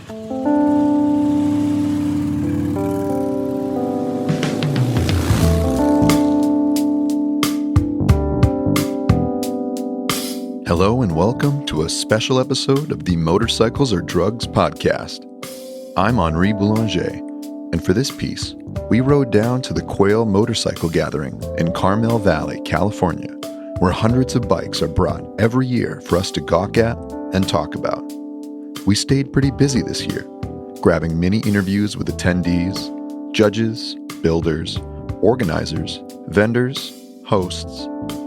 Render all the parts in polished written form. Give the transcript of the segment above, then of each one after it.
Hello and welcome to a special episode of the Motorcycles or Drugs podcast. I'm Henri Boulanger, and for this piece, we rode down to the Quail Motorcycle Gathering in Carmel Valley, California, where hundreds of bikes are brought every year for us to gawk at and talk about. We stayed pretty busy this year, grabbing mini interviews with attendees, judges, builders, organizers, vendors, hosts,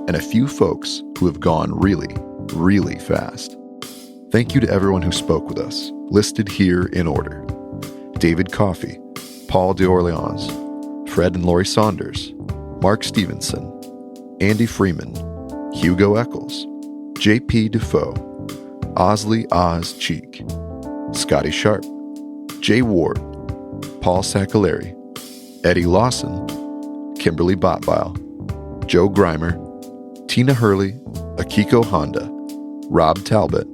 and a few folks who have gone really fast. Thank you to everyone who spoke with us, listed here in order. David Coffey, Paul d'Orleans, Fred and Lori Saunders, Mark Stevenson, Andy Freeman, Hugo Eccles, J.P. Defoe, Osley Oz Cheek, Scotty Sharp, Jay Ward, Paul Saccolari, Eddie Lawson, Kimberly Botbile, Joe Grimer, Tina Hurley, Akiko Honda, Robb Talbott,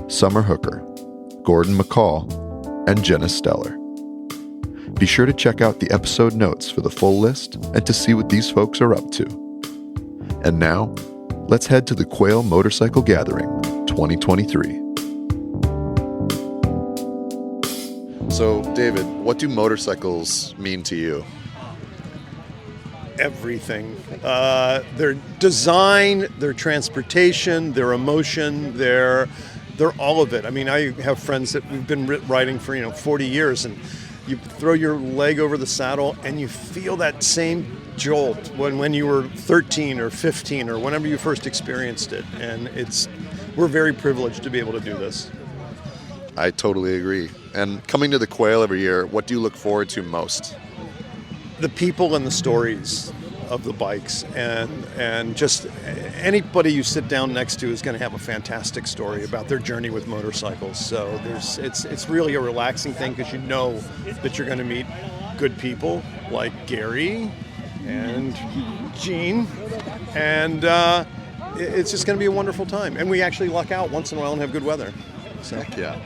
Summer Hooker, Gordon McCall, and Jenna Steller. Be sure to check out the episode notes for the full list and to see what these folks are up to. And now, let's head to the Quail Motorcycle Gathering 2023. So, David, what do motorcycles mean to you? Everything. Their design, their transportation, their emotion, they're all of it. I mean, I have friends that we've been riding for 40 years, and you throw your leg over the saddle and you feel that same jolt when you were 13 or 15 or whenever you first experienced it. And we're very privileged to be able to do this. I totally agree. And coming to the Quail every year, what do you look forward to most? The people and the stories of the bikes, and just anybody you sit down next to is going to have a fantastic story about their journey with motorcycles. So it's really a relaxing thing because you know that you're going to meet good people like Gary and Gene, and it's just going to be a wonderful time. And we actually luck out once in a while and have good weather. So. Heck yeah.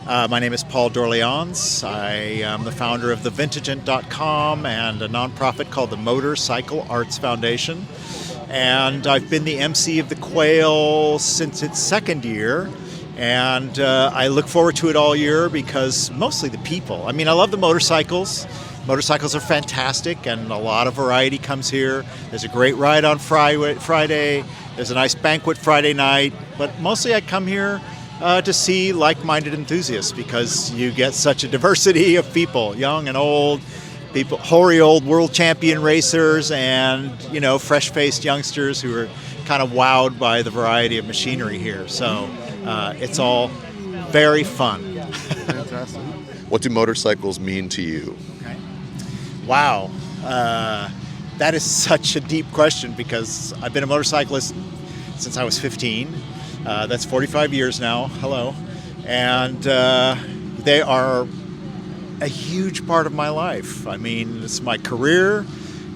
My name is Paul d'Orleans. I am the founder of thevintagent.com and a nonprofit called the Motorcycle Arts Foundation. And I've been the MC of the Quail since its second year. And I look forward to it all year because mostly the people. I mean, I love the motorcycles. Motorcycles are fantastic and a lot of variety comes here. There's a great ride on Friday. There's a nice banquet Friday night. But mostly I come here to see like-minded enthusiasts because you get such a diversity of people, young and old, people, hoary old world champion racers, and fresh-faced youngsters who are kind of wowed by the variety of machinery here. So it's all very fun. Fantastic. What do motorcycles mean to you? Okay. Wow, that is such a deep question because I've been a motorcyclist since I was 15. That's 45 years now. Hello. And they are a huge part of my life. I mean, it's my career.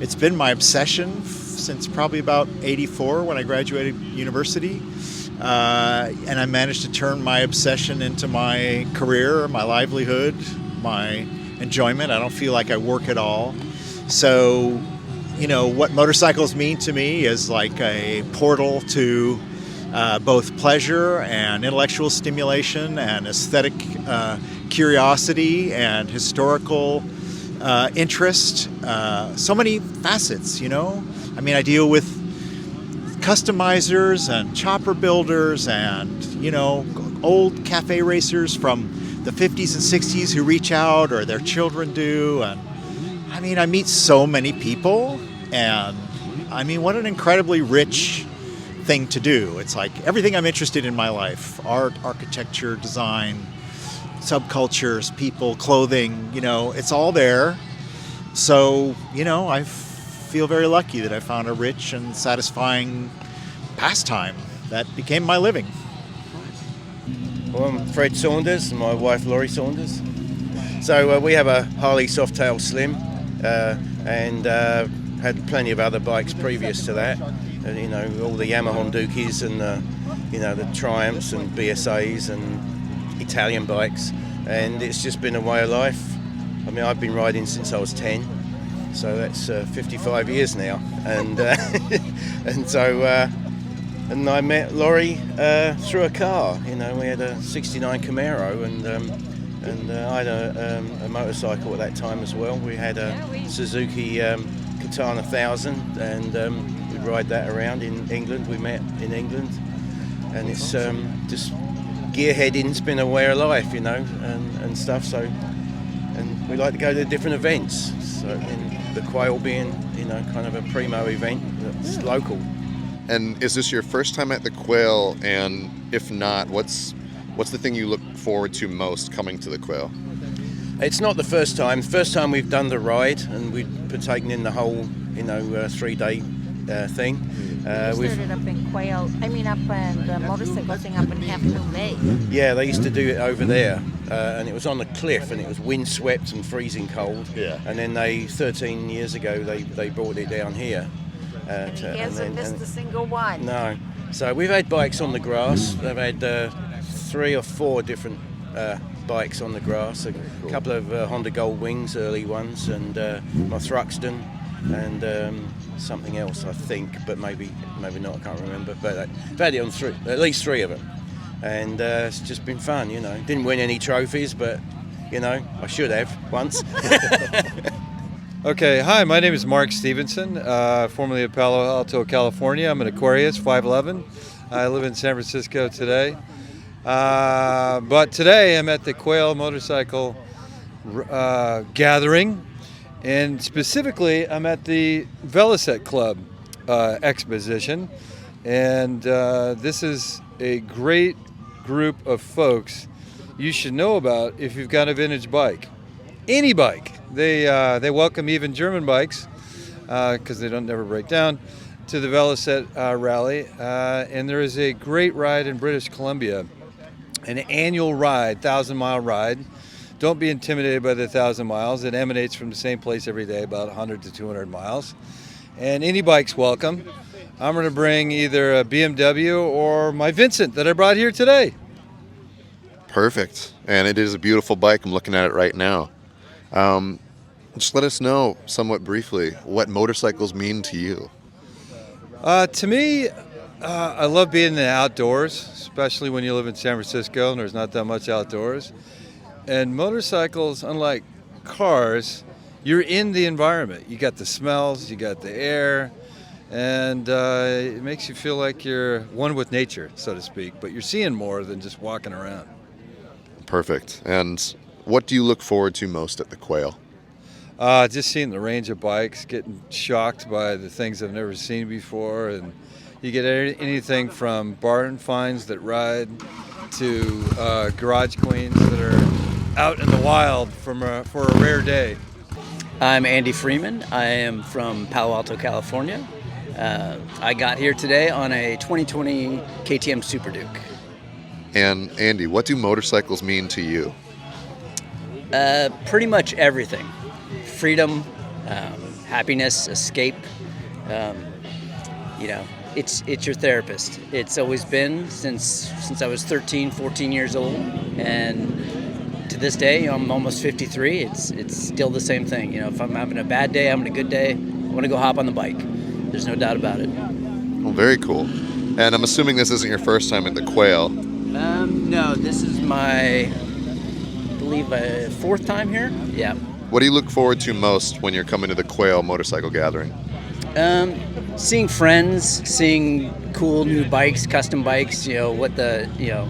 It's been my obsession since probably about 84 when I graduated university. And I managed to turn my obsession into my career, my livelihood, my enjoyment. I don't feel like I work at all. So, what motorcycles mean to me is like a portal to both pleasure and intellectual stimulation and aesthetic curiosity and historical interest. So many facets, I mean, I deal with customizers and chopper builders and, old cafe racers from the 50s and 60s who reach out or their children do. And I mean, I meet so many people and I mean, what an incredibly rich thing to do. It's like everything I'm interested in my life, art, architecture, design, subcultures, people, clothing, it's all there. So, I feel very lucky that I found a rich and satisfying pastime that became my living. Well, I'm Fred Saunders and my wife Lori Saunders. So we have a Harley Softail Slim and had plenty of other bikes previous to that. All the Yamaha Dukis and the Triumphs and BSAs and Italian bikes. and it's just been a way of life. I mean, I've been riding since I was 10, so that's 55 years now, and and I met Laurie through a car. You know, we had a '69 Camaro, and I had a motorcycle at that time as well. We had a Suzuki Katana 1000, and we'd ride that around in England. We met in England, and it's just gearheading's been a way of life, you know, and stuff. So, and we like to go to different events. So, in the Quail being, you know, kind of a primo event that's local. And is this your first time at the Quail? And if not, what's the thing you look forward to most coming to the Quail? It's not the first time. First time we've done the ride, and we've partaken in the whole, you know, 3-day thing. We started up in Quail. I mean, up in the motorcycle thing up in Half Moon Bay. Yeah, they used to do it over there, and it was on the cliff, and it was windswept and freezing cold. Yeah. And then 13 years ago, they brought it down here. And he hasn't missed a single one. No. So we've had bikes on the grass. They've had 3 or 4 different bikes on the grass. A couple of Honda Gold Wings, early ones, and my Thruxton, and something else, I think, but maybe not. I can't remember. But I've had it on at least 3 of them, and it's just been fun. You know, didn't win any trophies, but you know, I should have once. Okay, hi, my name is Mark Stevenson, formerly of Palo Alto, California. I'm an Aquarius, 5'11". I live in San Francisco today. But today I'm at the Quail Motorcycle Gathering, and specifically I'm at the Velocet Club exposition. And this is a great group of folks you should know about if you've got a vintage bike. Any bike. They welcome even German bikes because they don't never break down to the Velocet rally. And there is a great ride in British Columbia, an annual ride, 1,000-mile ride. Don't be intimidated by the 1,000 miles. It emanates from the same place every day, about 100 to 200 miles. And any bike's welcome. I'm going to bring either a BMW or my Vincent that I brought here today. Perfect. And it is a beautiful bike. I'm looking at it right now. Just let us know, somewhat briefly, what motorcycles mean to you. To me, I love being in the outdoors, especially when you live in San Francisco and there's not that much outdoors. And motorcycles, unlike cars, you're in the environment. You got the smells, you got the air, and it makes you feel like you're one with nature, so to speak, but you're seeing more than just walking around. Perfect. And what do you look forward to most at the Quail? Just seeing the range of bikes, getting shocked by the things I've never seen before, and you get anything from barn finds that ride to garage queens that are out in the wild for a rare day. I'm Andy Freeman. I am from Palo Alto, California. I got here today on a 2020 KTM Super Duke. And Andy, what do motorcycles mean to you? Pretty much everything. Freedom, happiness, escape. You know, it's your therapist. It's always been since I was 13, 14 years old, and to this day, I'm almost 53. It's still the same thing. You know, if I'm having a bad day, I'm having a good day, I want to go hop on the bike. There's no doubt about it. Well, very cool. And I'm assuming this isn't your first time at the Quail. No, this is my, I believe, 4th time here. Yeah. What do you look forward to most when you're coming to the Quail Motorcycle Gathering? Seeing friends, seeing cool new bikes, custom bikes. You know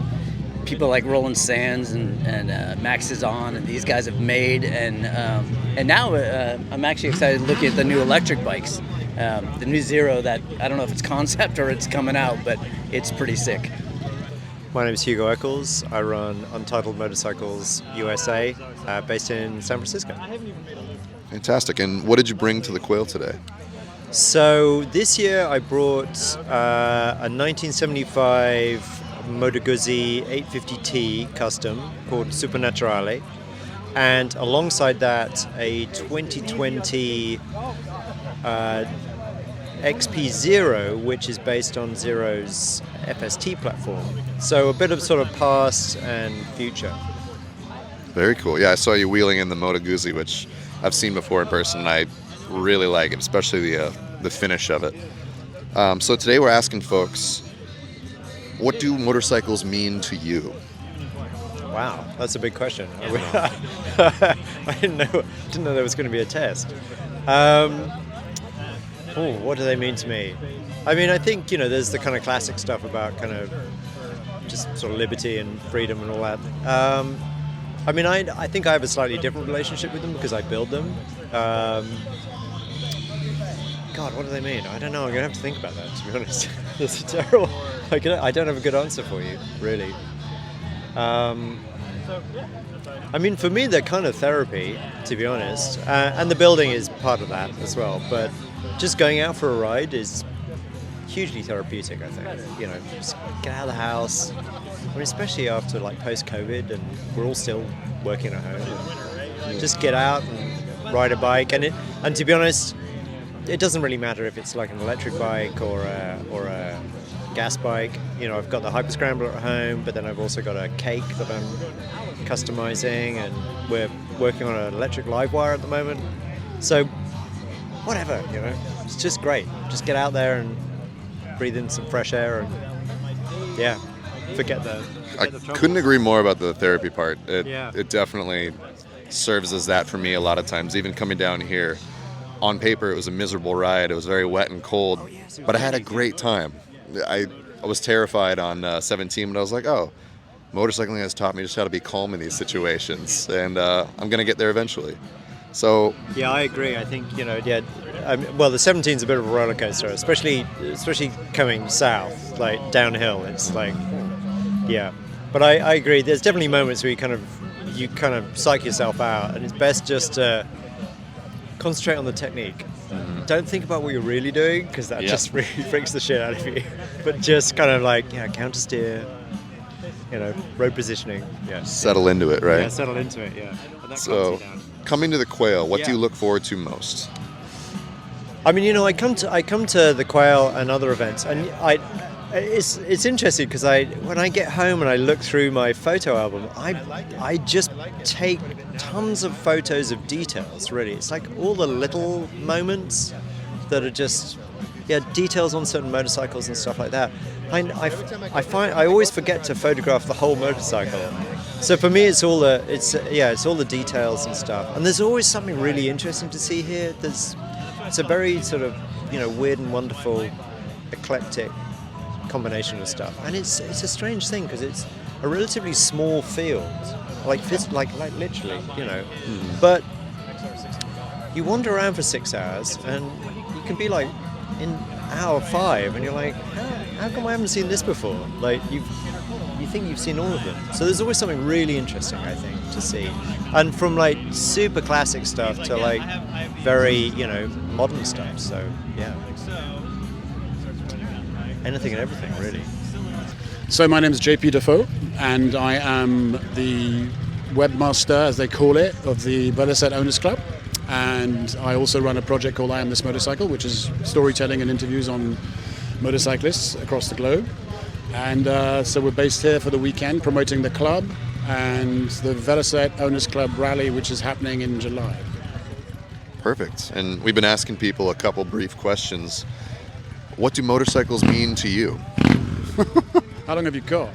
people like Roland Sands and Max is on, and these guys have made, and now I'm actually excited to look at the new electric bikes, the new Zero that I don't know if it's concept or it's coming out, but it's pretty sick. My name is Hugo Eccles. I run Untitled Motorcycles USA, based in San Francisco. Fantastic. And what did you bring to the Quail today? So this year I brought a 1975 Moto Guzzi 850T custom called Supernaturale, and alongside that a 2020 XP0, which is based on Zero's FST platform. So a bit of sort of past and future. Very cool. Yeah, I saw you wheeling in the Moto Guzzi, which I've seen before in person, and I really like it, especially the finish of it. So today we're asking folks, what do motorcycles mean to you? Wow, that's a big question. I didn't know there was going to be a test. What do they mean to me? I mean, I think, there's the kind of classic stuff about kind of just sort of liberty and freedom and all that. I mean, I think I have a slightly different relationship with them because I build them. God, what do they mean? I don't know. I'm going to have to think about that, to be honest. It's terrible. I don't have a good answer for you, really. I mean, for me, they're kind of therapy, to be honest. And the building is part of that as well. But just going out for a ride is hugely therapeutic, I think. Just get out of the house. I mean, especially after like post-COVID, and we're all still working at home. Just get out and ride a bike. And to be honest, it doesn't really matter if it's like an electric bike or a gas bike. I've got the Hyper Scrambler at home, but then I've also got a Cake that I'm customizing, and we're working on an electric live wire at the moment. So whatever, it's just great. Just get out there and breathe in some fresh air, and forget the couldn't agree more about the therapy part. It definitely serves as that for me a lot of times. Even coming down here, on paper it was a miserable ride. It was very wet and cold, but I had a great time. I was terrified on 17, but I was like, oh, motorcycling has taught me just how to be calm in these situations, and I'm going to get there eventually. So yeah, I agree. I think well, the 17 is a bit of a roller coaster, especially coming south, like downhill. It's like, But I agree. There's definitely moments where you kind of psych yourself out, and it's best just to concentrate on the technique. Don't think about what you're really doing, because that just really freaks the shit out of you. But just kind of like, counter steer, road positioning. Yeah. Settle into it, right? Yeah, settle into it. Yeah. And that so, calms you down. Coming to the Quail, what do you look forward to most? I mean, I come to the Quail and other events, and it's interesting because when I get home and I look through my photo album, I just take tons of photos of details. Really, it's like all the little moments that are just details on certain motorcycles and stuff like that. I always forget to photograph the whole motorcycle. So for me, it's all the details and stuff. And there's always something really interesting to see here. It's a very sort of weird and wonderful, eclectic combination of stuff. And it's a strange thing because it's a relatively small field, like literally, But you wander around for 6 hours, and you can be like in hour 5, and you're like, how come I haven't seen this before? Like you think you've seen all of them. So there's always something really interesting, I think, to see. And from like super classic stuff to like very, modern stuff. So anything and everything, really. So my name is JP Defoe, and I am the webmaster, as they call it, of the Veloset Owners Club. And I also run a project called I Am This Motorcycle, which is storytelling and interviews on motorcyclists across the globe. And so we're based here for the weekend, promoting the club and the Veloset Owners Club Rally, which is happening in July. Perfect. And we've been asking people a couple brief questions. What do motorcycles mean to you? How long have you got?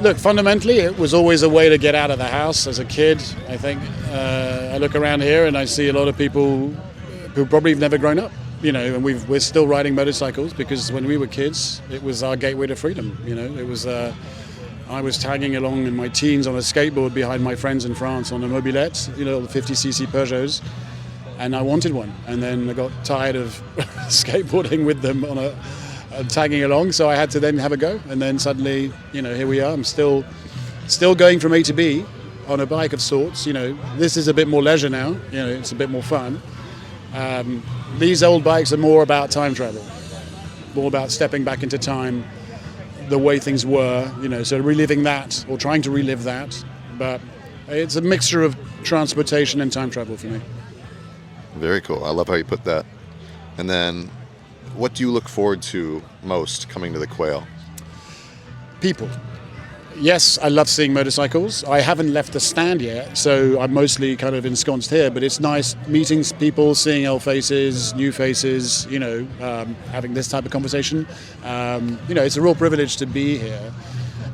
Look, fundamentally, it was always a way to get out of the house as a kid. I think I look around here and I see a lot of people who probably have never grown up, and we're still riding motorcycles because when we were kids, it was our gateway to freedom. It was. I was tagging along in my teens on a skateboard behind my friends in France on a mobilette, the 50cc Peugeots, and I wanted one. And then I got tired of skateboarding with them on tagging along, so I had to then have a go. And then suddenly, here we are. I'm still going from A to B on a bike of sorts. This is a bit more leisure now. It's a bit more fun. These old bikes are more about time travel, more about stepping back into time, the way things were, so reliving that or trying to relive that. But it's a mixture of transportation and time travel for me. Very cool. I love how you put that. And then, what do you look forward to most coming to the Quail? People. yes, I love seeing motorcycles. I haven't left the stand yet, so I'm mostly kind of ensconced here. But it's nice meeting people, seeing old faces, new faces. Having this type of conversation. It's a real privilege to be here,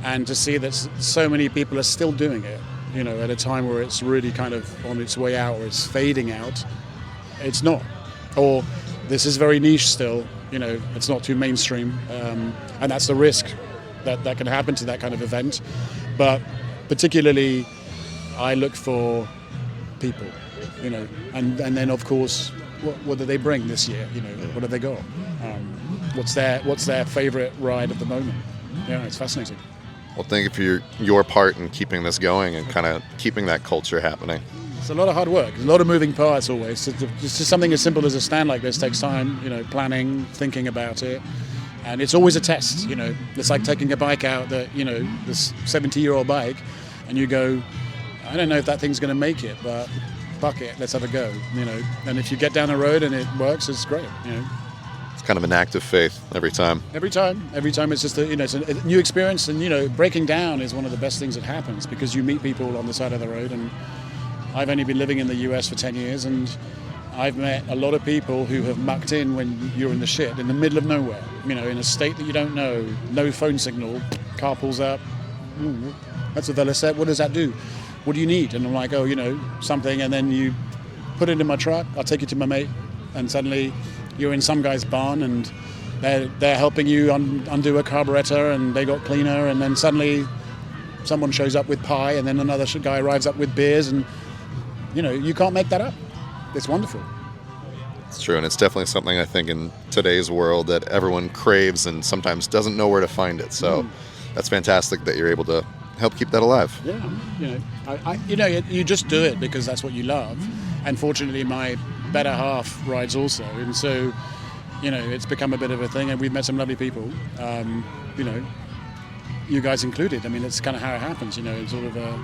and to see that so many people are still doing it. At a time where it's really kind of on its way out, or it's fading out. It's not, or this is very niche still. It's not too mainstream, and that's the risk that can happen to that kind of event. But particularly, I look for people, and then of course, what do they bring this year? What have they got? What's their favorite ride at the moment? It's fascinating. Well, thank you for your part in keeping this going and kind of keeping that culture happening. It's a lot of hard work. There's a lot of moving parts always. It's just something as simple as a stand like this takes time, planning, thinking about it. And it's always a test, It's like taking a bike out that, this 70-year-old bike, and you go, I don't know if that thing's going to make it, but fuck it, let's have a go, And if you get down the road and it works, it's great, It's kind of an act of faith every time. Every time it's just it's a new experience, and breaking down is one of the best things that happens, because you meet people on the side of the road. And I've only been living in the US for 10 years, and I've met a lot of people who have mucked in when you're in the shit, in the middle of nowhere, in a state that you don't know, no phone signal, car pulls up, that's a Velocette, what does that do? What do you need? And I'm like, something, and then you put it in my truck, I'll take you to my mate, and suddenly you're in some guy's barn, and they're helping you undo a carburetor, and they got cleaner, and then suddenly someone shows up with pie, and then another guy arrives up with beers, and you can't make that up. It's wonderful. It's true, and it's definitely something I think in today's world that everyone craves and sometimes doesn't know where to find it. So that's fantastic that you're able to help keep that alive. Yeah, you just do it because that's what you love. And fortunately, my better half rides also, and so it's become a bit of a thing. And we've met some lovely people. You guys included. I mean, it's kind of how it happens. Sort of.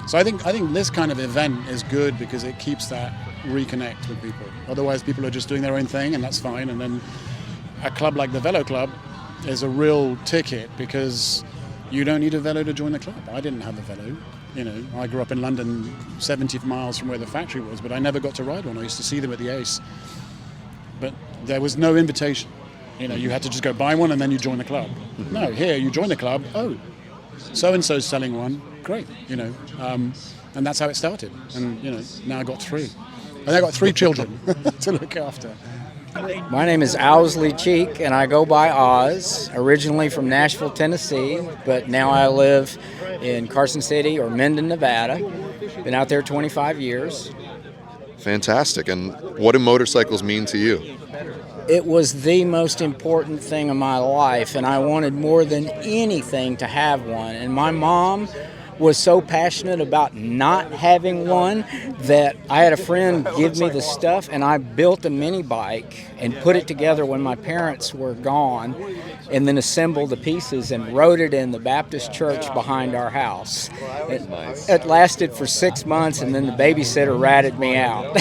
So I think this kind of event is good because it keeps that reconnect with people. Otherwise, people are just doing their own thing, and that's fine. And then a club like the Velo Club is a real ticket, because you don't need a Velo to join the club. I didn't have a Velo. I grew up in London, 70 miles from where the factory was, but I never got to ride one. I used to see them at the Ace, but there was no invitation. You had to just go buy one and then you join the club. No, here you join the club. Oh, so-and-so's selling one. Great, and that's how it started. And now I got 3. And I got 3 children to look after. My name is Owsley Cheek, and I go by Oz, originally from Nashville, Tennessee, but now I live in Carson City or Minden, Nevada. Been out there 25 years. Fantastic. And what do motorcycles mean to you? It was the most important thing in my life, and I wanted more than anything to have one. And my mom was so passionate about not having one that I had a friend give me the stuff, and I built a mini bike and put it together when my parents were gone, and then assembled the pieces and rode it in the Baptist church behind our house. It lasted for 6 months, and then the babysitter ratted me out.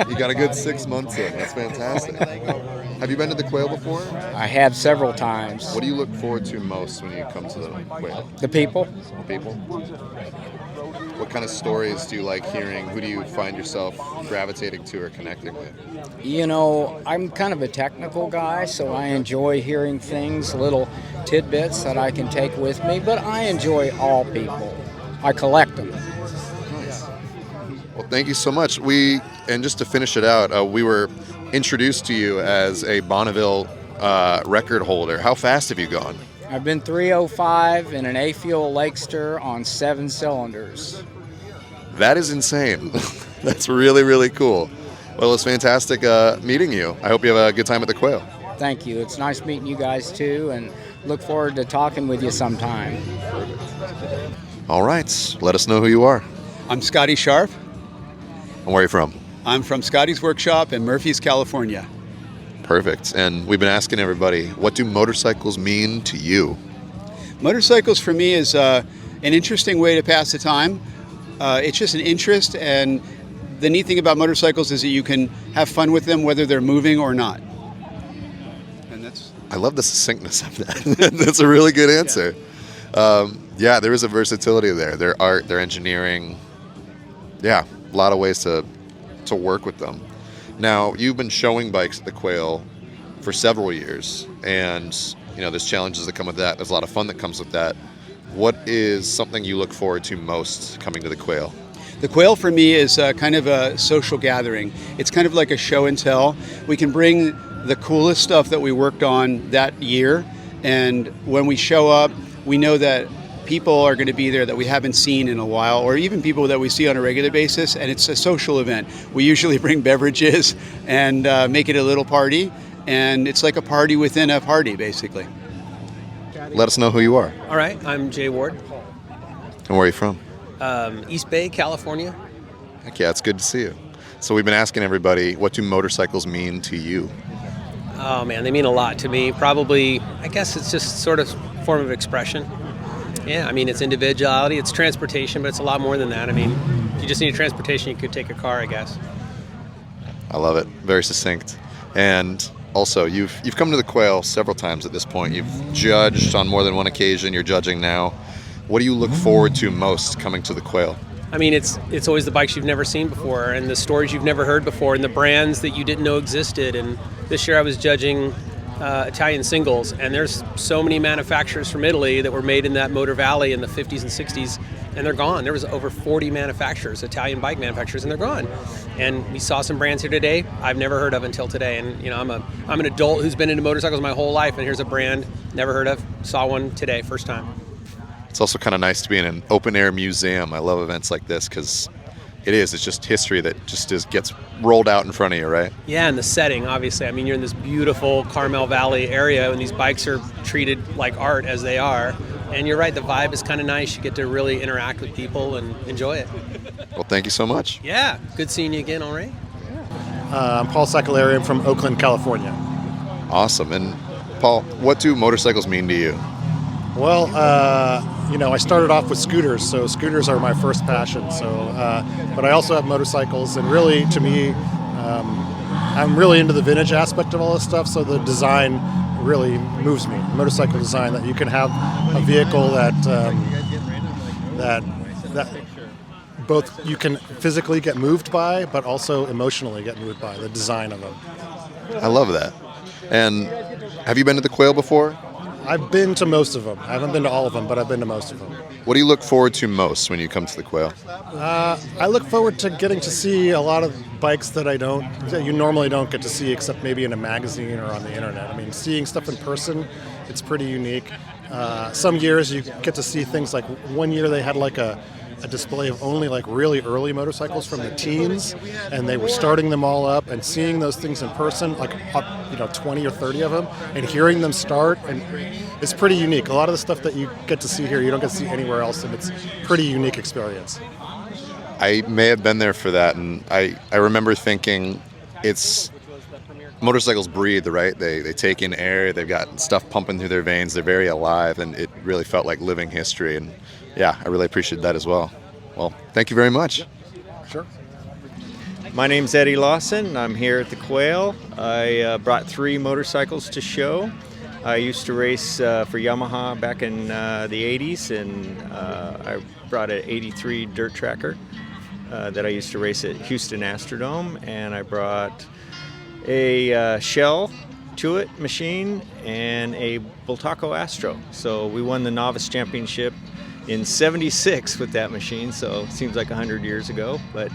You got a good 6 months in. That's fantastic. Have you been to the Quail before? I have several times. What do you look forward to most when you come to the Quail? The people. The people? What kind of stories do you like hearing? Who do you find yourself gravitating to or connecting with? I'm kind of a technical guy, so I enjoy hearing things, little tidbits that I can take with me, but I enjoy all people. I collect them. Well, thank you so much. And just to finish it out, we were introduced to you as a Bonneville record holder. How fast have you gone? I've been 305 in an A-Fuel Lakester on 7 cylinders. That is insane. That's really, really cool. Well, it's fantastic meeting you. I hope you have a good time at the Quail. Thank you. It's nice meeting you guys, too, and look forward to talking with you sometime. Perfect. All right. Let us know who you are. I'm Scotty Sharp. And where are you from? I'm from Scotty's Workshop in Murphy's, California. Perfect. And we've been asking everybody, what do motorcycles mean to you? Motorcycles for me is an interesting way to pass the time. It's just an interest, and the neat thing about motorcycles is that you can have fun with them whether they're moving or not. And I love the succinctness of that. That's a really good answer. Yeah, there is a versatility there. Their art, their engineering. Yeah, a lot of ways to work with them. Now, you've been showing bikes at the Quail for several years, and there's challenges that come with that. There's a lot of fun that comes with that. What is something you look forward to most coming to the Quail? The Quail for me is kind of a social gathering. It's kind of like a show and tell. We can bring the coolest stuff that we worked on that year, and when we show up, we know that people are going to be there that we haven't seen in a while, or even people that we see on a regular basis, and it's a social event. We usually bring beverages and make it a little party, and it's like a party within a party, basically. Let us know who you are. All right, I'm Jay Ward. And where are you from? East Bay, California. Heck yeah, it's good to see you. So we've been asking everybody, what do motorcycles mean to you? Oh man, they mean a lot to me. Probably, I guess it's just sort of form of expression. Yeah, I mean, it's individuality, it's transportation, but it's a lot more than that. I mean, if you just need transportation, you could take a car, I guess. I love it. Very succinct. And also, you've come to the Quail several times at this point. You've judged on more than one occasion. You're judging now. What do you look forward to most coming to the Quail? I mean, it's always the bikes you've never seen before, and the stories you've never heard before, and the brands that you didn't know existed. And this year I was judging Italian singles, and there's so many manufacturers from Italy that were made in that Motor Valley in the 50s and 60s, and they're gone. There was over 40 manufacturers, Italian bike manufacturers, and they're gone. And we saw some brands here today I've never heard of until today. And I'm an adult who's been into motorcycles my whole life, and here's a brand never heard of. Saw one today, first time. It's also kind of nice to be in an open-air museum. I love events like this because it's just history that just gets rolled out in front of you, right? Yeah, and the setting, obviously. I mean, you're in this beautiful Carmel Valley area, and these bikes are treated like art as they are. And you're right, the vibe is kind of nice. You get to really interact with people and enjoy it. Well, thank you so much. Yeah, good seeing you again, Henri. I'm Paul Sacalarian from Oakland, California. Awesome. And Paul, what do motorcycles mean to you? Well, I started off with scooters, so scooters are my first passion. So, but I also have motorcycles, and really, to me, I'm really into the vintage aspect of all this stuff. So the design really moves me. Motorcycle design, that you can have a vehicle that both you can physically get moved by, but also emotionally get moved by the design of them. I love that. And have you been to the Quail before? I've been to most of them. I haven't been to all of them, but I've been to most of them. What do you look forward to most when you come to the Quail? I look forward to getting to see a lot of bikes that you normally don't get to see, except maybe in a magazine or on the internet. I mean, seeing stuff in person, it's pretty unique. Some years you get to see things like, one year they had like a display of only like really early motorcycles from the teens, and they were starting them all up, and seeing those things in person, like 20 or 30 of them, and hearing them start, and it's pretty unique. A lot of the stuff that you get to see here, you don't get to see anywhere else, and it's a pretty unique experience. I may have been there for that, and I remember thinking motorcycles breathe, right? They take in air, they've got stuff pumping through their veins, they're very alive, and it really felt like living history. And yeah, I really appreciate that as well. Well, thank you very much. Sure. My name's Eddie Lawson. I'm here at the Quail. I brought 3 motorcycles to show. I used to race for Yamaha back in the 80s, and I brought an 83 dirt tracker that I used to race at Houston Astrodome, and I brought a Shell Chewit machine and a Bultaco Astro. So we won the Novice Championship in 76 with that machine, so it seems like 100 years ago. But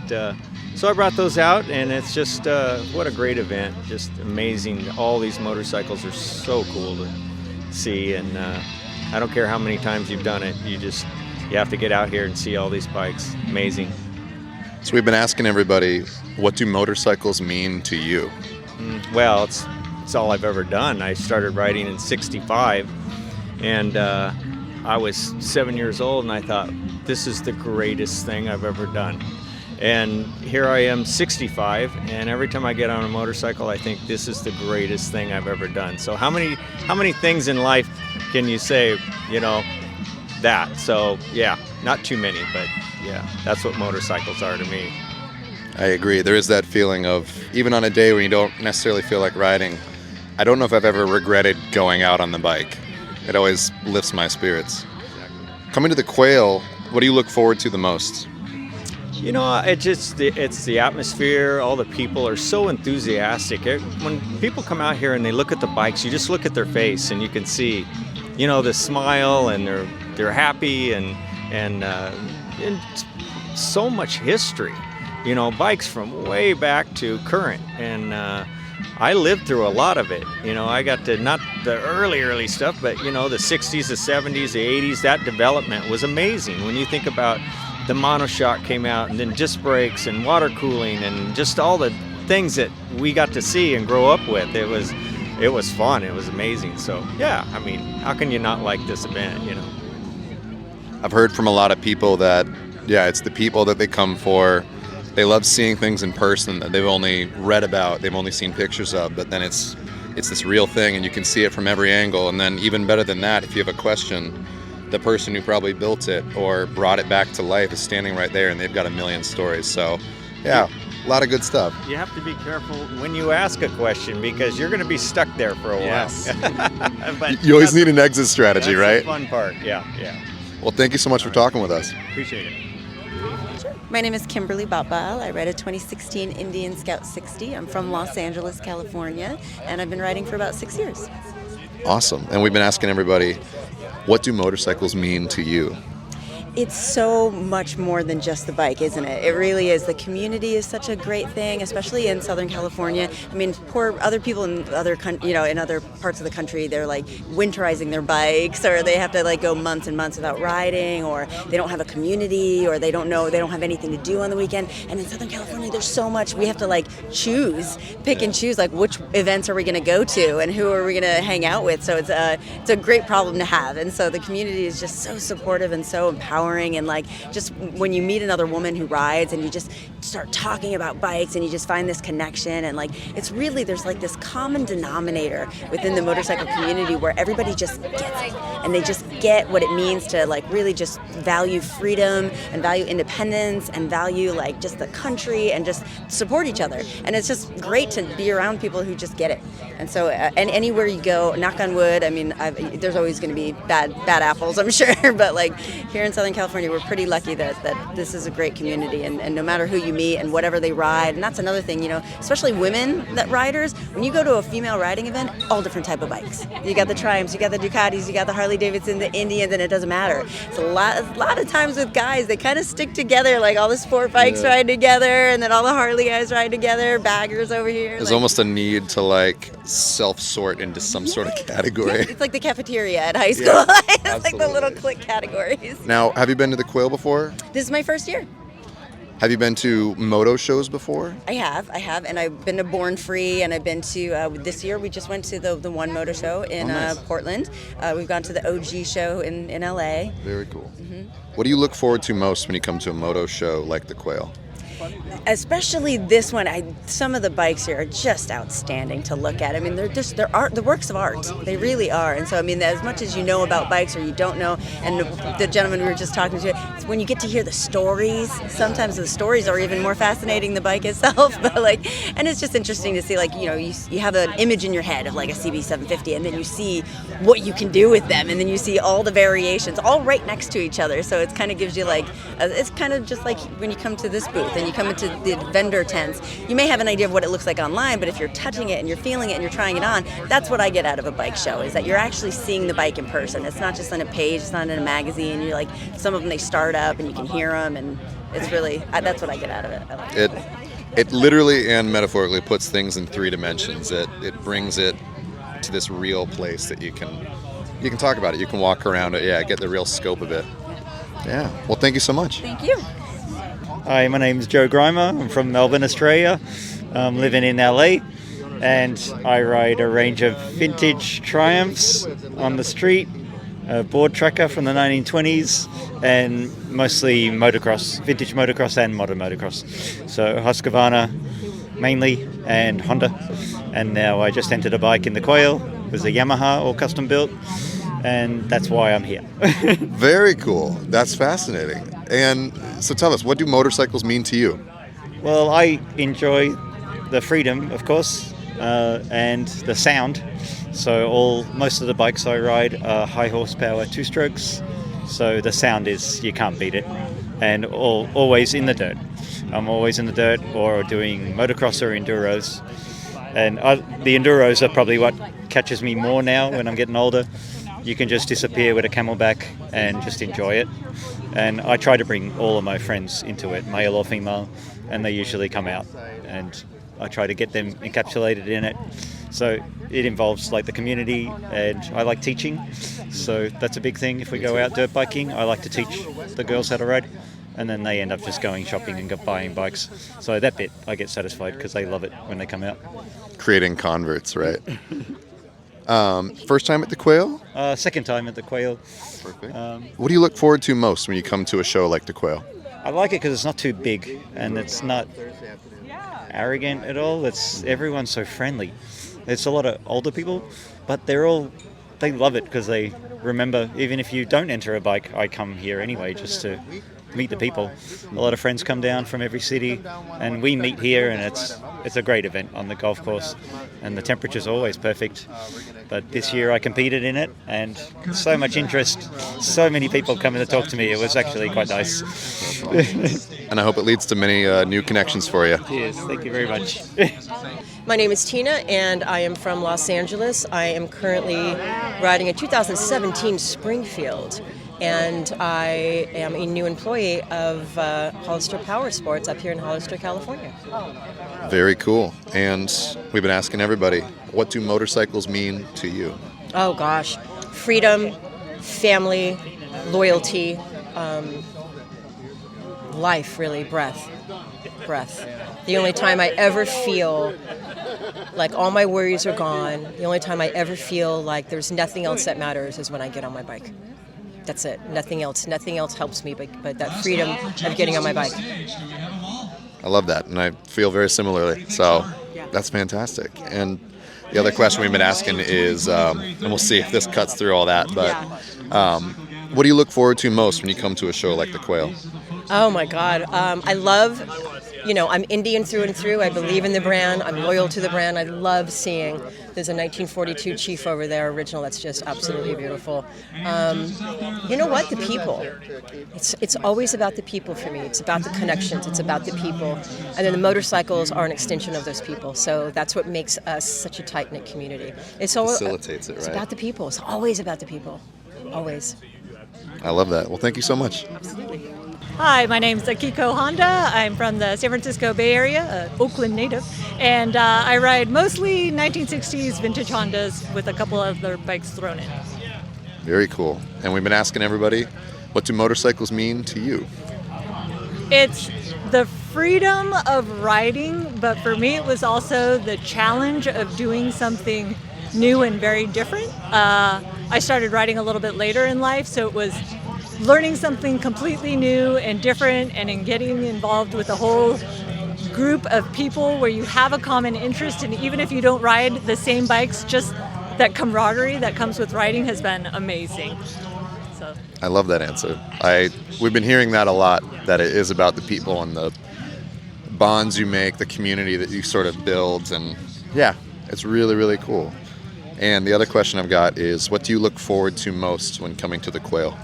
so I brought those out, and it's just what a great event. Just amazing. All these motorcycles are so cool to see, and I don't care how many times you've done it, you have to get out here and see all these bikes. Amazing. So we've been asking everybody, what do motorcycles mean to you? Well, it's all I've ever done. I started riding in 65, and I was 7 years old, and I thought, this is the greatest thing I've ever done. And here I am, 65, and every time I get on a motorcycle, I think this is the greatest thing I've ever done. So how many things in life can you say, that? So yeah, not too many, but yeah, that's what motorcycles are to me. I agree. There is that feeling of, even on a day when you don't necessarily feel like riding, I don't know if I've ever regretted going out on the bike. It always lifts my spirits. Coming to the Quail, what do you look forward to the most? You know, it's the atmosphere. All the people are so enthusiastic. When people come out here and they look at the bikes, you just look at their face and you can see, you know, the smile, and they're happy, and so much history. You know, bikes from way back to current, and I lived through a lot of it. You know, I got to, not the early stuff, but you know, the 60s, the 70s, the 80s. That development was amazing. When you think about the monoshock came out, and then disc brakes and water cooling and just all the things that we got to see and grow up with. It was fun. It was amazing. So yeah, I mean, how can you not like this event, you know? I've heard from a lot of people that, yeah, it's the people that they come for. They love seeing things in person that they've only read about, they've only seen pictures of, but then it's this real thing, and you can see it from every angle. And then even better than that, if you have a question, the person who probably built it or brought it back to life is standing right there, and they've got a million stories. So yeah, a lot of good stuff. You have to be careful when you ask a question, because you're going to be stuck there for a while. But you always need an exit strategy, that's right? The fun part, yeah. Well, thank you so much for talking with us. Appreciate it. My name is Kimberly Botbile. I ride a 2016 Indian Scout 60. I'm from Los Angeles, California, and I've been riding for about 6 years. Awesome. And we've been asking everybody, what do motorcycles mean to you? It's so much more than just the bike, isn't it? It really is. The community is such a great thing, especially in Southern California. I mean, poor other people in other in other parts of the country, they're like winterizing their bikes, or they have to like go months and months without riding, or they don't have a community, or they don't have anything to do on the weekend. And in Southern California, there's so much. We have to like pick and choose, like which events are we going to go to and who are we going to hang out with. So it's a great problem to have. And so the community is just so supportive and so empowering. And like just when you meet another woman who rides and you just start talking about bikes and you just find this connection, and like it's really, there's like this common denominator within the motorcycle community where everybody just gets it, and they just get what it means to like really just value freedom and value independence and value like just the country and just support each other. And it's just great to be around people who just get it. And so and anywhere you go, knock on wood, I mean, there's always going to be bad apples, I'm sure, but like here in Southern California, we're pretty lucky that this is a great community, and no matter who you meet and whatever they ride, and that's another thing, you know, especially women that riders, when you go to a female riding event, all different type of bikes. You got the Triumphs, you got the Ducatis, you got the Harley Davidson, the Indians, and it doesn't matter. It's a lot of times with guys, they kind of stick together, like all the sport bikes ride together, and then all the Harley guys ride together, baggers over here. There's like, almost a need to like self-sort into some sort of category. It's like the cafeteria at high school. It's like the little clique categories. Now, have you been to the Quail before? This is my first year. Have you been to moto shows before? I have, and I've been to Born Free, and I've been to, this year we just went to the One Moto Show in Portland. We've gone to the OG show in LA. Very cool. Mm-hmm. What do you look forward to most when you come to a moto show like the Quail? Especially this one, some of the bikes here are just outstanding to look at. I mean, they're art, the works of art. They really are. And so, I mean, as much as you know about bikes or you don't know, and the gentleman we were just talking to, it's when you get to hear the stories, sometimes the stories are even more fascinating than the bike itself. But like, and it's just interesting to see, like, you know, you have an image in your head of like a CB750, and then you see what you can do with them, and then you see all the variations all right next to each other. So it kind of gives you like, it's kind of just like when you come to this booth and you come into the vendor tents, you may have an idea of what it looks like online, but if you're touching it and you're feeling it and you're trying it on, that's what I get out of a bike show, is that you're actually seeing the bike in person. It's not just on a page, it's not in a magazine. You're like, some of them, they start up and you can hear them, and it's really, that's what I get out of it. I like it. It literally and metaphorically puts things in 3 dimensions. It brings it to this real place that you can talk about it. You can walk around it, get the real scope of it. Yeah. Well, thank you so much. Thank you. Hi, my name's Joe Grimer. I'm from Melbourne, Australia. I'm living in LA, and I ride a range of vintage Triumphs on the street, a board tracker from the 1920s, and mostly motocross, vintage motocross and modern motocross. So Husqvarna mainly, and Honda. And now I just entered a bike in the Quail. It was a Yamaha, all custom built, and that's why I'm here. Very cool. That's fascinating. And so tell us, what do motorcycles mean to you? Well, I enjoy the freedom, of course, and the sound. So most of the bikes I ride are high horsepower 2-strokes. so the sound is, you can't beat it. And always in the dirt. I'm always in the dirt or doing motocross or enduros. And the enduros are probably what catches me more now when I'm getting older. You can just disappear with a Camelback and just enjoy it. And I try to bring all of my friends into it, male or female, and they usually come out. And I try to get them encapsulated in it. So it involves like the community, and I like teaching. So that's a big thing. If we go out dirt biking, I like to teach the girls how to ride. And then they end up just going shopping and buying bikes. So that bit, I get satisfied because they love it when they come out. Creating converts, right? First time at the Quail? Second time at the Quail. Perfect. What do you look forward to most when you come to a show like the Quail? I like it because it's not too big and it's not arrogant at all. Everyone's so friendly. It's a lot of older people, but they love it because they remember, even if you don't enter a bike, I come here anyway just to meet the people. A lot of friends come down from every city and we meet here, and it's a great event on the golf course, and the temperature's always perfect. But this year I competed in it and so much interest, so many people coming to talk to me. It was actually quite nice. And I hope it leads to many new connections for you. Yes, thank you very much. My name is Tina and I am from Los Angeles. I am currently riding a 2017 Springfield, and I am a new employee of Hollister Power Sports up here in Hollister, California. Very cool. And we've been asking everybody, what do motorcycles mean to you? Oh gosh, freedom, family, loyalty, life, really, breath. The only time I ever feel like all my worries are gone, the only time I ever feel like there's nothing else that matters is when I get on my bike. That's it. Nothing else helps me but that freedom of getting on my bike. I love that, and I feel very similarly. So that's fantastic. And the other question we've been asking is, and we'll see if this cuts through all that, but what do you look forward to most when you come to a show like the Quail? Oh my God. I love, I'm Indian through and through. I believe in the brand. I'm loyal to the brand. I love seeing, there's a 1942 Chief over there, original, that's just absolutely beautiful. You know what? The people. It's always about the people for me. It's about the connections. It's about the people. And then the motorcycles are an extension of those people. So that's what makes us such a tight-knit community. Facilitates it, right? It's about the people. It's always about the people. Always. I love that. Well, thank you so much. Absolutely. Hi, my name's Akiko Honda. I'm from the San Francisco Bay Area, Oakland native, and I ride mostly 1960s vintage Hondas with a couple other bikes thrown in. Very cool. And we've been asking everybody, what do motorcycles mean to you? It's the freedom of riding, but for me it was also the challenge of doing something new and very different. I started riding a little bit later in life, so it was learning something completely new and different, and in getting involved with a whole group of people where you have a common interest, and even if you don't ride the same bikes, just that camaraderie that comes with riding has been amazing. So I love that answer. We've been hearing that a lot, that it is about the people and the bonds you make, the community that you sort of build, and yeah, it's really, really cool. And the other question I've got is, what do you look forward to most when coming to the Quail?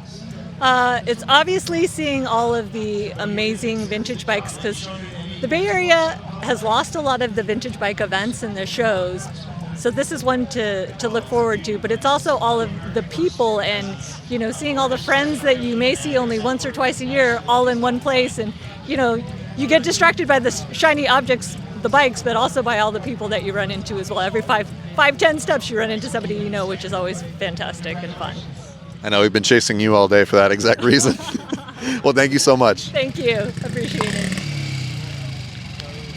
It's obviously seeing all of the amazing vintage bikes, because the Bay Area has lost a lot of the vintage bike events and the shows. So this is one to look forward to, but it's also all of the people and, seeing all the friends that you may see only once or twice a year all in one place. And, you get distracted by the shiny objects, the bikes, but also by all the people that you run into as well. Every 5-10 steps you run into somebody which is always fantastic and fun. I know we've been chasing you all day for that exact reason. Well, thank you so much. Thank you. Appreciate it.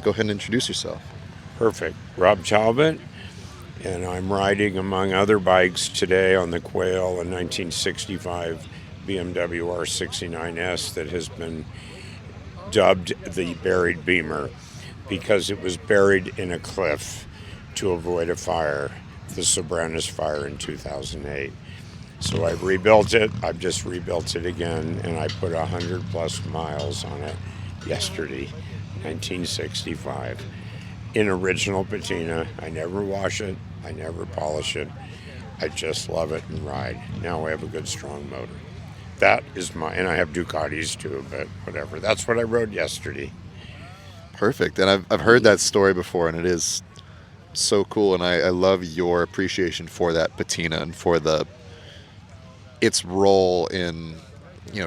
Go ahead and introduce yourself. Perfect. Robb Talbott, and I'm riding, among other bikes, today on the Quail, a 1965 BMW R69S that has been dubbed the Buried Beamer because it was buried in a cliff to avoid a fire, the Sobranis fire in 2008. So I've rebuilt it. I've just rebuilt it again, and I put 100 plus miles on it yesterday, 1965, in original patina. I never wash it. I never polish it. I just love it and ride. Now I have a good, strong motor. That is and I have Ducatis too, but whatever. That's what I rode yesterday. Perfect. And I've heard that story before, and it is so cool. And I love your appreciation for that patina and for its role in,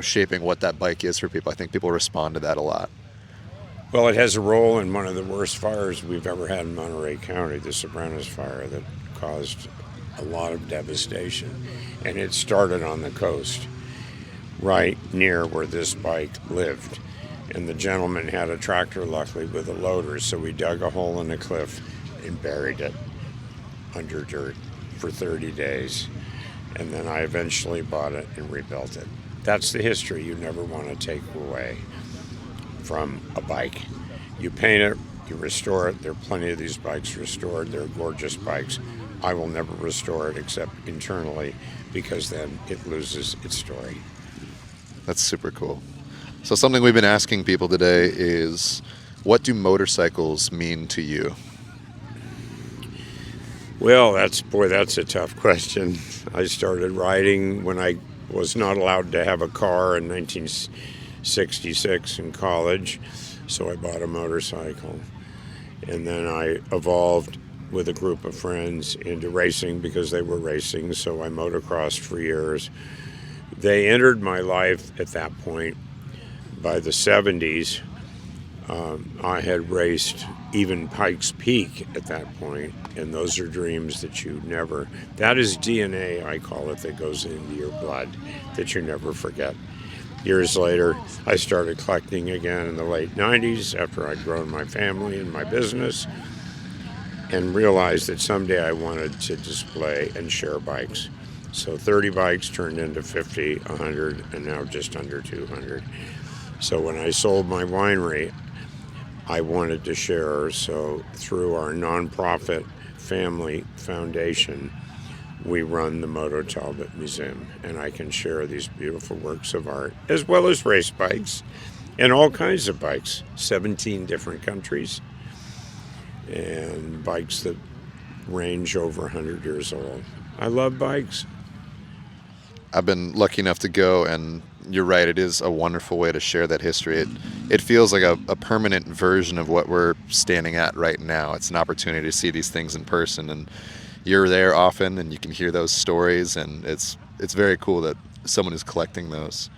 shaping what that bike is for people. I think people respond to that a lot. Well, it has a role in one of the worst fires we've ever had in Monterey County, the Sobranos fire that caused a lot of devastation. And it started on the coast, right near where this bike lived. And the gentleman had a tractor, luckily, with a loader, so we dug a hole in the cliff and buried it under dirt for 30 days. And then I eventually bought it and rebuilt it. That's the history you never want to take away from a bike. You paint it, you restore it. There are plenty of these bikes restored. They're gorgeous bikes. I will never restore it except internally, because then it loses its story. That's super cool. So something we've been asking people today is, what do motorcycles mean to you? Well, that's a tough question. I started riding when I was not allowed to have a car in 1966 in college, so I bought a motorcycle. And then I evolved with a group of friends into racing because they were racing, so I motocrossed for years. They entered my life at that point. By the 70s, I had raced even Pikes Peak at that point, and those are dreams that that is DNA, I call it, that goes into your blood, that you never forget. Years later, I started collecting again in the late 90s after I'd grown my family and my business, and realized that someday I wanted to display and share bikes. So 30 bikes turned into 50, 100, and now just under 200. So when I sold my winery, I wanted to share. So through our nonprofit family foundation, we run the Robb Talbott Museum, and I can share these beautiful works of art, as well as race bikes and all kinds of bikes, 17 different countries, and bikes that range over 100 years old. I love bikes. I've been lucky enough to go, and you're right, it is a wonderful way to share that history. It feels like a permanent version of what we're standing at right now. It's an opportunity to see these things in person, and you're there often, and you can hear those stories, and it's very cool that someone is collecting those.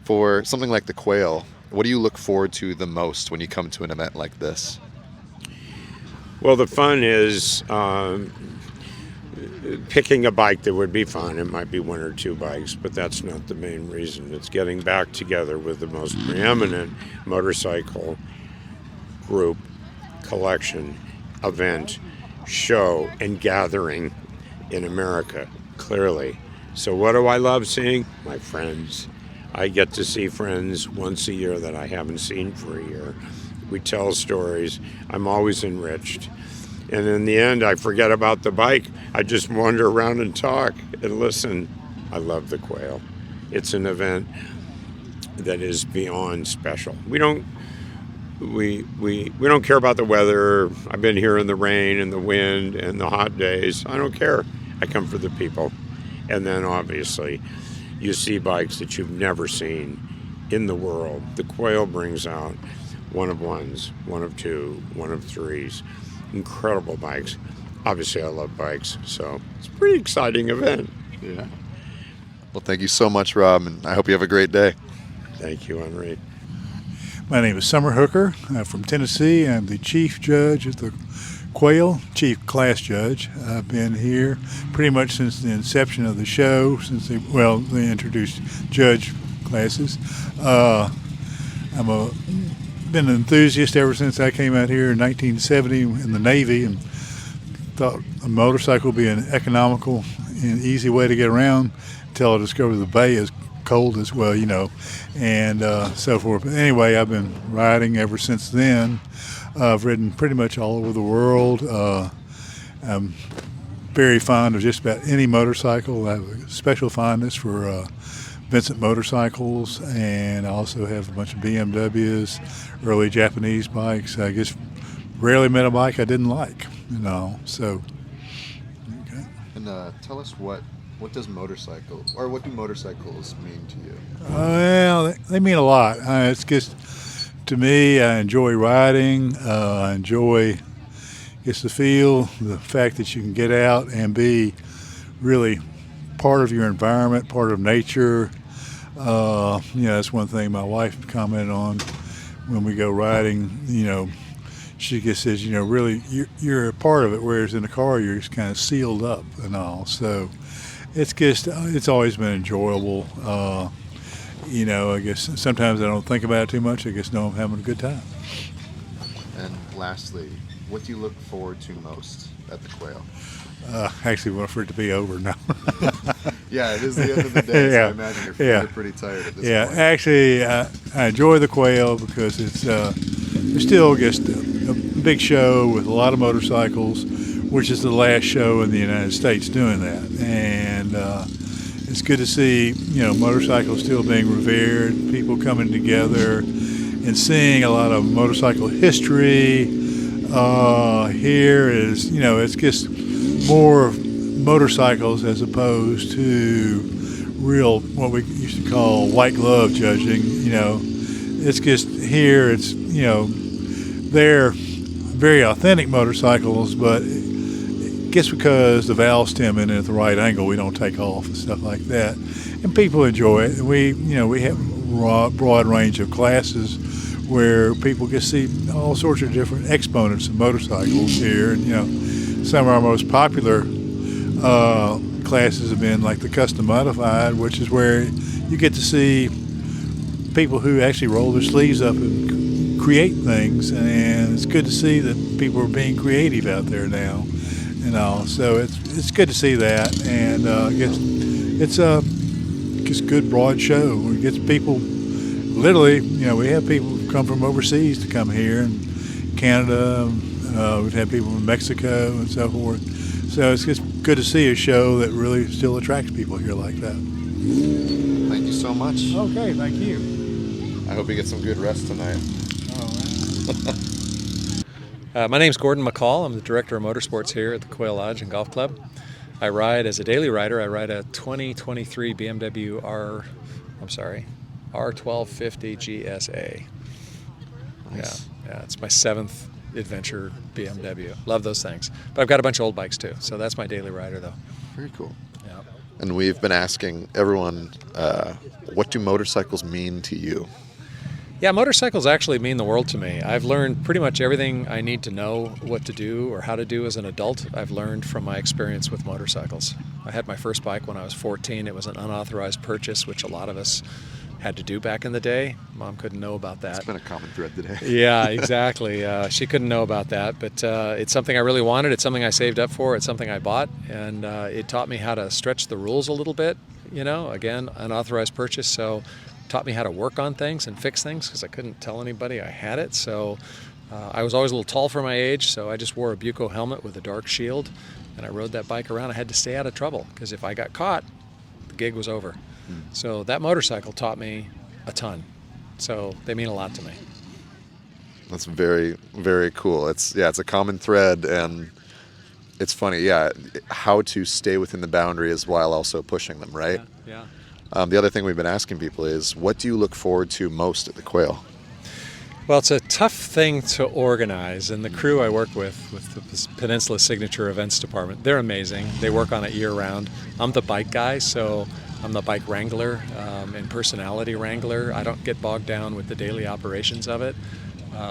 For something like the Quail, what do you look forward to the most when you come to an event like this? Well, the fun is picking a bike that would be fun. It might be one or two bikes, but that's not the main reason. It's getting back together with the most preeminent motorcycle group, collection, event, show, and gathering in America, clearly. So what do I love seeing? My friends. I get to see friends once a year that I haven't seen for a year. We tell stories. I'm always enriched. And in the end, I forget about the bike. I just wander around and talk and listen. I love the Quail. It's an event that is beyond special. We don't care about the weather. I've been here in the rain and the wind and the hot days. I don't care. I come for the people. And then obviously you see bikes that you've never seen in the world. The Quail brings out one of ones, one of two, one of threes. Incredible bikes. Obviously I love bikes, so it's a pretty exciting event. Yeah. Well, thank you so much, Rob, and I hope you have a great day. Thank you, Henri. My name is Summer Hooker. I'm from Tennessee. I'm the chief judge at the Quail, chief class judge. I've been here pretty much since the inception of the show, since they introduced judge classes. Been an enthusiast ever since I came out here in 1970 in the Navy, and thought a motorcycle would be an economical and easy way to get around until I discovered the bay is cold as well, and so forth. But anyway, I've been riding ever since then. I've ridden pretty much all over the world. I'm very fond of just about any motorcycle. I have a special fondness for Vincent motorcycles, and I also have a bunch of BMWs, early Japanese bikes. I just rarely met a bike I didn't like, so. Okay. And tell us what What do motorcycles mean to you? Well, they mean a lot. It's just, to me, I enjoy riding. I enjoy the feel, the fact that you can get out and be really part of your environment, part of nature. That's one thing my wife commented on when we go riding. She just says, really, you're a part of it, whereas in the car you're just kind of sealed up and all. So it's always been enjoyable. I guess sometimes I don't think about it too much. I just know I'm having a good time. And lastly, what do you look forward to most at the Quail? Actually, want for it to be over now. Yeah, it is the end of the day, so I imagine you're feeling pretty tired at this point. Actually, I enjoy the Quail because it's still just a big show with a lot of motorcycles, which is the last show in the United States doing that. And it's good to see, motorcycles still being revered, people coming together and seeing a lot of motorcycle history. Here is, it's just more motorcycles as opposed to real, what we used to call white glove judging. It's just here, it's, they're very authentic motorcycles, but just because the valve stem in at the right angle, we don't take off and stuff like that. And people enjoy it. We have a broad range of classes where people can see all sorts of different exponents of motorcycles here. And, some of our most popular classes have been like the custom modified, which is where you get to see people who actually roll their sleeves up and create things. And it's good to see that people are being creative out there now. So it's good to see that, and it's a just good broad show. We get people, literally, we have people who come from overseas to come here, and Canada. We've had people from Mexico and so forth. So it's just good to see a show that really still attracts people here like that. Thank you so much. Okay, thank you. I hope you get some good rest tonight. My name's Gordon McCall. I'm the director of motorsports here at the Quail Lodge and Golf Club. I ride as a daily rider. I ride a 2023 BMW R1250 GSA. Nice. Yeah, it's my 7th adventure BMW. Love those things. But I've got a bunch of old bikes too, so that's my daily rider though. Very cool. Yeah. And we've been asking everyone, what do motorcycles mean to you? Yeah, motorcycles actually mean the world to me. I've learned pretty much everything I need to know what to do or how to do as an adult. I've learned from my experience with motorcycles. I had my first bike when I was 14. It was an unauthorized purchase, which a lot of us had to do back in the day. Mom couldn't know about that. It's been a common thread today. Yeah, exactly. She couldn't know about that, but it's something I really wanted. It's something I saved up for. It's something I bought, and it taught me how to stretch the rules a little bit. Again, unauthorized purchase, so taught me how to work on things and fix things because I couldn't tell anybody I had it. So I was always a little tall for my age, so I just wore a Buco helmet with a dark shield, and I rode that bike around. I had to stay out of trouble because if I got caught, the gig was over. So that motorcycle taught me a ton. So they mean a lot to me. That's very, very cool. It's a common thread, and it's funny, how to stay within the boundaries while also pushing them, right? Yeah. The other thing we've been asking people is, what do you look forward to most at the Quail? Well, it's a tough thing to organize, and the crew I work with the Peninsula Signature Events Department, they're amazing. They work on it year-round. I'm the bike guy, so I'm the bike wrangler and personality wrangler. I don't get bogged down with the daily operations of it.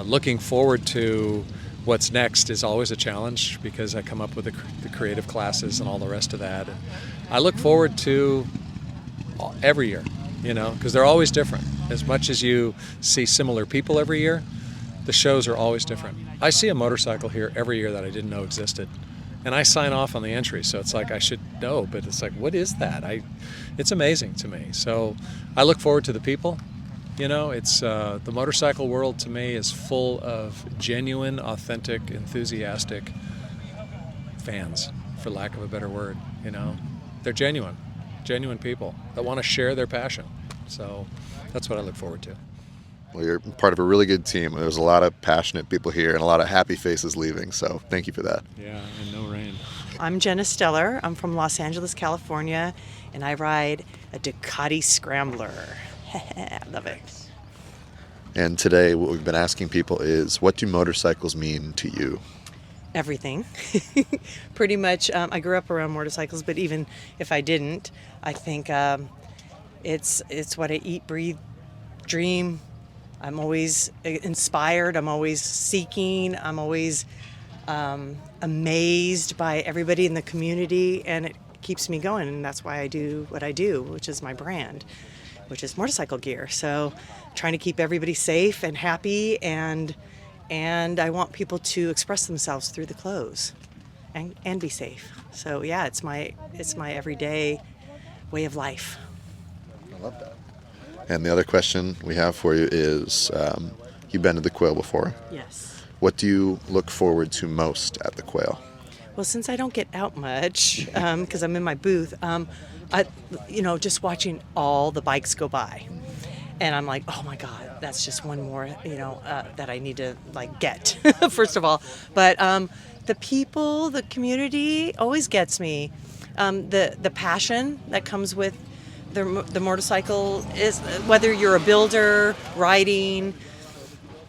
Looking forward to what's next is always a challenge because I come up with the creative classes and all the rest of that. And I look forward to every year, because they're always different. As much as you see similar people every year, the shows are always different. I see a motorcycle here every year that I didn't know existed, and I sign off on the entry, so it's like I should know, but it's like, what is that? It's amazing to me. So I look forward to the people. It's the motorcycle world to me is full of genuine, authentic, enthusiastic fans, for lack of a better word. They're genuine people that want to share their passion. So that's what I look forward to. Well, you're part of a really good team. There's a lot of passionate people here and a lot of happy faces leaving, so thank you for that. Yeah, and no rain. I'm Jenna Steller. I'm from Los Angeles, California, and I ride a Ducati Scrambler. I love it. And today what we've been asking people is, what do motorcycles mean to you? Everything. Pretty much, I grew up around motorcycles, but even if I didn't, I think it's what I eat, breathe, dream. I'm always inspired. I'm always seeking. I'm always amazed by everybody in the community, and it keeps me going, and that's why I do what I do, which is my brand, which is motorcycle gear. So trying to keep everybody safe and happy, and I want people to express themselves through the clothes and be safe. So yeah, it's my everyday way of life. I love that. And the other question we have for you is, you've been to the Quail before. Yes. What do you look forward to most at the Quail? Well, since I don't get out much, because I'm in my booth, just watching all the bikes go by. And I'm like, oh my God, that's just one more, that I need to get, first of all. But the people, the community always gets me. The passion that comes with the motorcycle is, whether you're a builder, riding,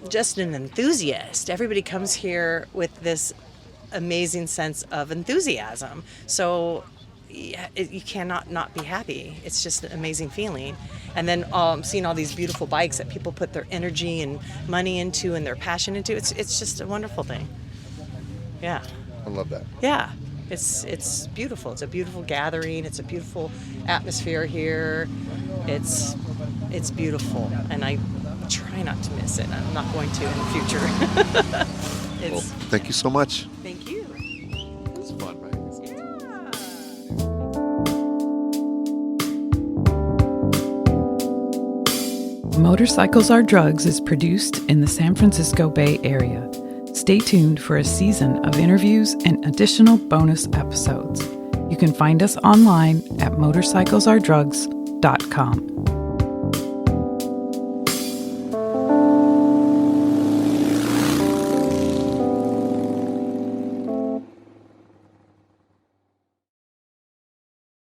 just an enthusiast. Everybody comes here with this amazing sense of enthusiasm. So yeah, you cannot not be happy. It's just an amazing feeling. And then seeing all these beautiful bikes that people put their energy and money into and their passion into, it's just a wonderful thing. Yeah. I love that. Yeah. It's beautiful. It's a beautiful gathering. It's a beautiful atmosphere here. It's beautiful, and I try not to miss it. I'm not going to in the future. Well, thank you so much. Thank you. It was fun, right? Motorcycles Are Drugs is produced in the San Francisco Bay Area. Stay tuned for a season of interviews and additional bonus episodes. You can find us online at motorcyclesaredrugs.com.